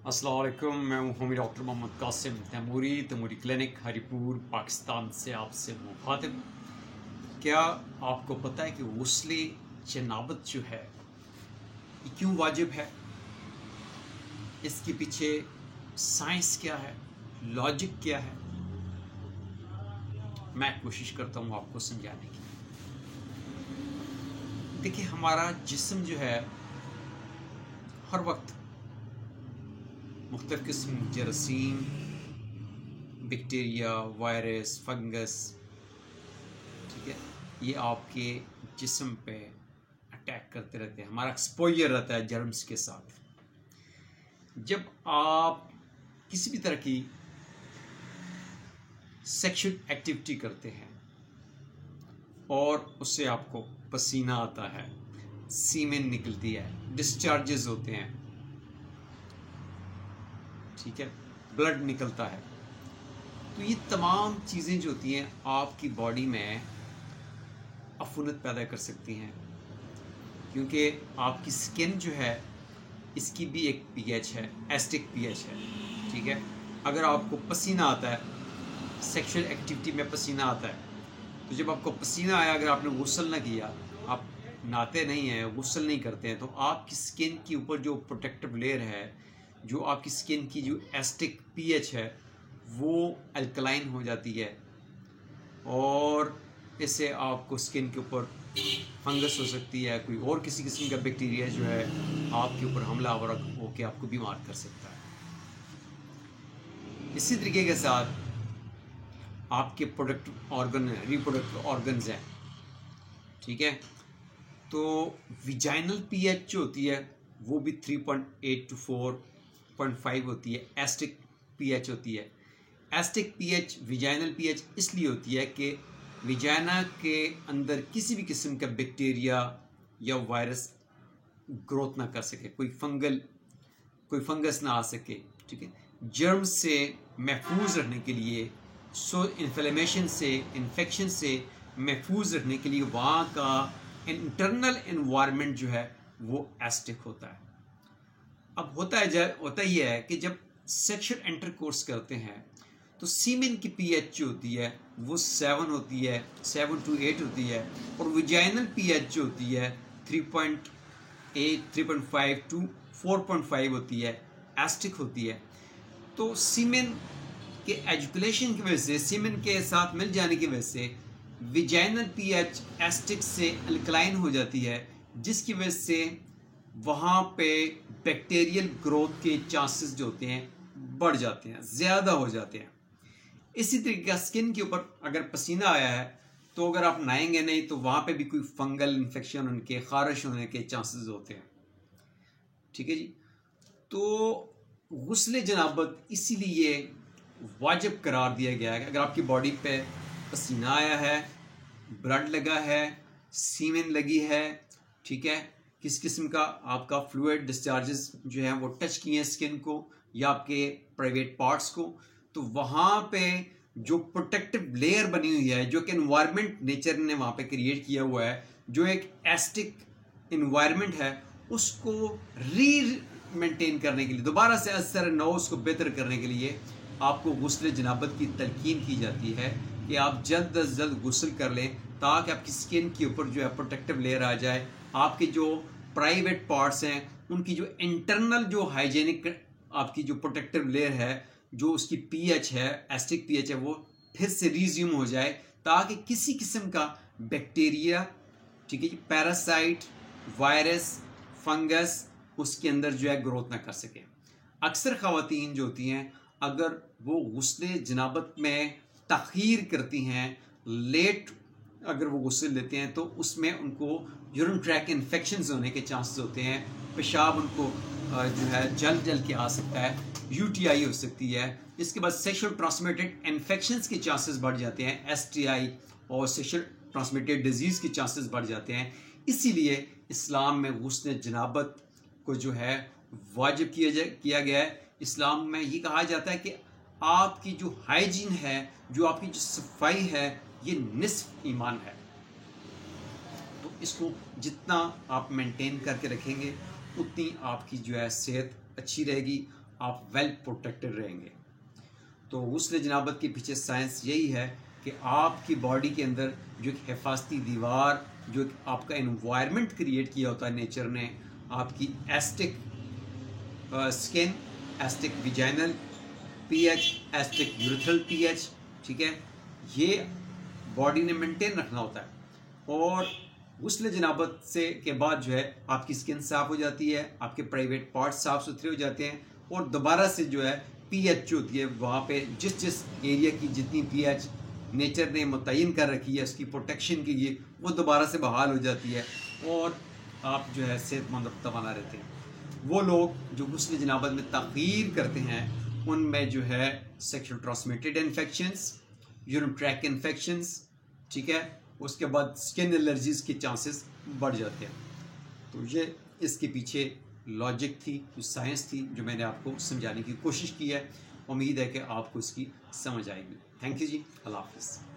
अस्सलाम वालेकुम। मैं हूँ डॉक्टर मोहम्मद कासिम तैमूरी क्लिनिक हरीपुर पाकिस्तान से आपसे मुखातिब। क्या आपको पता है कि गुस्ले जनाबत जो है ये क्यों वाजिब है? इसके पीछे साइंस क्या है, लॉजिक क्या है? मैं कोशिश करता हूँ आपको समझाने की। देखिए, हमारा जिस्म जो है हर वक्त मुख्तलिफ किस्म जरासीम, बैक्टीरिया, वायरस, फंगस, ठीक है, ये आपके जिस्म पे अटैक करते रहते हैं। हमारा एक्सपोजर रहता है जर्म्स के साथ। जब आप किसी भी तरह की सेक्सुअल एक्टिविटी करते हैं और उससे आपको पसीना आता है, सीमेन निकलती है, डिस्चार्जेस होते हैं, ठीक है, ब्लड निकलता है, तो ये तमाम चीज़ें जो होती हैं आपकी बॉडी में अफूनत पैदा कर सकती हैं, क्योंकि आपकी स्किन जो है इसकी भी एक पीएच है, एसिडिक पीएच है, ठीक है। अगर आपको पसीना आता है, सेक्सुअल एक्टिविटी में पसीना आता है, तो जब आपको पसीना आया, अगर आपने गुस्ल ना किया, आप नहाते नहीं हैं, गुस्ल नहीं करते हैं, तो आपकी स्किन के ऊपर जो प्रोटेक्टिव लेयर है, जो आपकी स्किन की जो एसिडिक पीएच है, वो अल्कलाइन हो जाती है और इससे आपको स्किन के ऊपर फंगस हो सकती है, कोई और किसी किस्म का बैक्टीरिया जो है आपके ऊपर हमलावर होकर आपको बीमार कर सकता है। इसी तरीके के साथ आपके प्रोडक्टिव ऑर्गन, रिप्रोडक्टिव ऑर्गन्स हैं, ठीक है। तो विजाइनल पीएच जो होती है वो भी 3.8 to 4.5 होती है। एसिडिक पीएच होती है। एसिडिक पीएच, विजाइनल पीएच इसलिए होती है कि विजाइना के अंदर किसी भी किस्म का बैक्टीरिया या वायरस ग्रोथ ना कर सके, कोई फंगस ना आ सके, ठीक है। जर्म से महफूज रहने के लिए, इन्फ्लेमेशन से, इन्फेक्शन से महफूज रखने के लिए वहाँ का इंटरनल एनवायरनमेंट जो है वो एसिडिक होता है। अब होता ही है कि जब सेक्सुअल इंटरकोर्स करते हैं तो सीमेन की पीएच जो होती है वो 7 होती है, 7 to 8 होती है, और विजाइनल पीएच जो होती है 3.8, 3.5 to 4.5 होती है, एसिडिक होती है। तो सीमेन के एजुकुलेशन की वजह से, सीमेन के साथ मिल जाने की वजह से विजाइनल पीएच एसिडिक से अल्कलाइन हो जाती है, जिसकी वजह से वहाँ पे बैक्टीरियल ग्रोथ के चांसेस जो होते हैं बढ़ जाते हैं, ज़्यादा हो जाते हैं। इसी तरीके का स्किन के ऊपर अगर पसीना आया है तो अगर आप नहाएंगे नहीं तो वहाँ पे भी कोई फंगल इन्फेक्शन, उनके खारिश होने के चांसेस होते हैं, ठीक है जी। तो गुस्ले जनाबत इसीलिए वाजिब करार दिया गया है कि अगर आपकी बॉडी पे पसीना आया है, ब्लड लगा है, सीमेन लगी है, ठीक है, किस किस्म का आपका फ्लूइड डिस्चार्जेस जो है वो टच किए हैं स्किन को या आपके प्राइवेट पार्ट्स को, तो वहाँ पे जो प्रोटेक्टिव लेयर बनी हुई है, जो कि एनवायरनमेंट नेचर ने वहाँ पे क्रिएट किया हुआ है, जो एक एसिडिक एनवायरनमेंट है, उसको मेंटेन करने के लिए, दोबारा से असर नौस को बेहतर करने के लिए आपको गुस्ल जनाबत की तलकीन की जाती है कि आप जल्द अज जल्द गुस्ल कर लें, ताकि आपकी स्किन के ऊपर जो है प्रोटेक्टिव लेयर आ जाए, आपके जो प्राइवेट पार्ट्स हैं उनकी जो इंटरनल जो हाइजेनिक आपकी जो प्रोटेक्टिव लेयर है, जो उसकी पीएच है, एसिडिक पीएच है, वो फिर से रिज्यूम हो जाए, ताकि किसी किस्म का बैक्टीरिया, ठीक है, पैरासाइट, वायरस, फंगस उसके अंदर जो है ग्रोथ ना कर सके। अक्सर ख़वातीन जो होती हैं, अगर वो गुस्ले जनाबत में तख़ीर करती हैं, लेट अगर वो गुस्ल लेते हैं, तो उसमें उनको यूरिन ट्रैक इन्फेक्शंस होने के चांसेस होते हैं, पेशाब उनको जो है जल के आ सकता है, यूटीआई हो सकती है। इसके बाद सेक्सुअल ट्रांसमिटेड इन्फेक्शंस के चांसेस बढ़ जाते हैं, एसटीआई और सेक्सुअल ट्रांसमिटेड डिजीज़ के चांसेस बढ़ जाते हैं। इसीलिए इस्लाम में गुस्ल जनाबत को जो है वाजिब किया गया है। इस्लाम में ये कहा जाता है कि आपकी जो हाइजीन है, जो आपकी जो सफाई है, ये निस्फ ईमान है। तो इसको जितना आप मेंटेन करके रखेंगे उतनी आपकी जो है सेहत अच्छी रहेगी, आप वेल प्रोटेक्टेड रहेंगे। तो गुस्ल जनाबत के पीछे साइंस यही है कि आपकी बॉडी के अंदर जो एक हिफाजती दीवार, जो आपका एनवायरनमेंट क्रिएट किया होता है नेचर ने, आपकी asterisk skin, asterisk vaginal pH, asterisk urethral pH, ठीक है, ये बॉडी ने मेंटेन रखना होता है। और गुस्ल जनाबत से के बाद जो है आपकी स्किन साफ हो जाती है, आपके प्राइवेट पार्ट्स साफ सुथरे हो जाते हैं, और दोबारा से जो है पीएच जो होती है वहाँ पे जिस एरिया की जितनी पीएच नेचर ने मुतय्यन कर रखी है उसकी प्रोटेक्शन के लिए, वो दोबारा से बहाल हो जाती है और आप जो है सेहतमंद और तवाना रहते हैं। वो लोग जो गुस्ल जनाबत में तख़यीर करते हैं उनमें जो है sexual transmitted infections, urine track infections, ठीक है, उसके बाद स्किन एलर्जीज़ के चांसेस बढ़ जाते हैं। तो ये इसके पीछे लॉजिक थी, जो साइंस थी, जो मैंने आपको समझाने की कोशिश की है। उम्मीद है कि आपको इसकी समझ आएगी। थैंक यू जी, अल्लाह हाफ़िज़।